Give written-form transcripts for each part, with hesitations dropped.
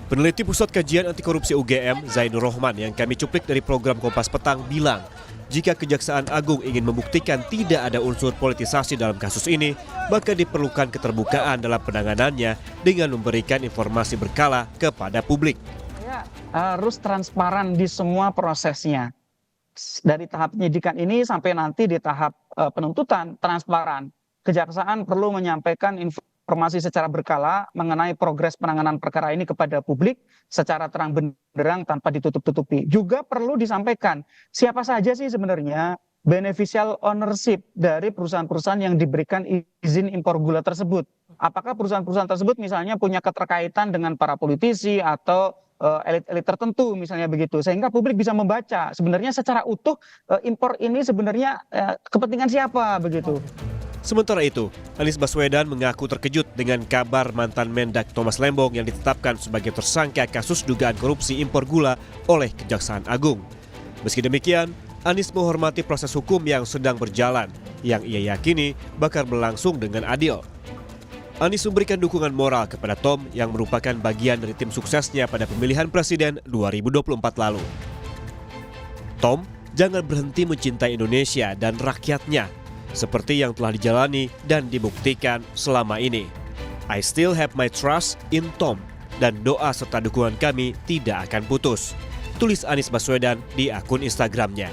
Peneliti Pusat Kajian Anti Korupsi UGM, Zainur Rohman, yang kami cuplik dari program Kompas Petang bilang, jika Kejaksaan Agung ingin membuktikan tidak ada unsur politisasi dalam kasus ini, maka diperlukan keterbukaan dalam penanganannya dengan memberikan informasi berkala kepada publik. Harus transparan di semua prosesnya. Dari tahap penyidikan ini sampai nanti di tahap penuntutan, transparan. Kejaksaan perlu menyampaikan informasi secara berkala mengenai progres penanganan perkara ini kepada publik secara terang benderang tanpa ditutup-tutupi. Juga perlu disampaikan siapa saja sih sebenarnya beneficial ownership dari perusahaan-perusahaan yang diberikan izin impor gula tersebut. Apakah perusahaan-perusahaan tersebut misalnya punya keterkaitan dengan para politisi atau elit-elit tertentu misalnya begitu, sehingga publik bisa membaca sebenarnya secara utuh impor ini sebenarnya kepentingan siapa begitu. Sementara itu, Anies Baswedan mengaku terkejut dengan kabar mantan Mendak Thomas Lembong yang ditetapkan sebagai tersangka kasus dugaan korupsi impor gula oleh Kejaksaan Agung. Meski demikian, Anies menghormati proses hukum yang sedang berjalan, yang ia yakini bakal berlangsung dengan adil. Anies memberikan dukungan moral kepada Tom yang merupakan bagian dari tim suksesnya pada pemilihan presiden 2024 lalu. Tom jangan berhenti mencintai Indonesia dan rakyatnya, seperti yang telah dijalani dan dibuktikan selama ini. I still have my trust in Tom, dan doa serta dukungan kami tidak akan putus, tulis Anies Baswedan di akun Instagramnya.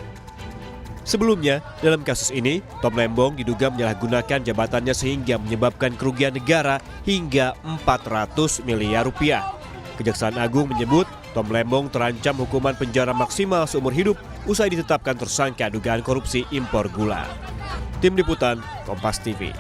Sebelumnya, dalam kasus ini, Tom Lembong diduga menyalahgunakan jabatannya sehingga menyebabkan kerugian negara hingga 400 miliar rupiah. Kejaksaan Agung menyebut Tom Lembong terancam hukuman penjara maksimal seumur hidup usai ditetapkan tersangka dugaan korupsi impor gula. Tim Liputan, Kompas TV.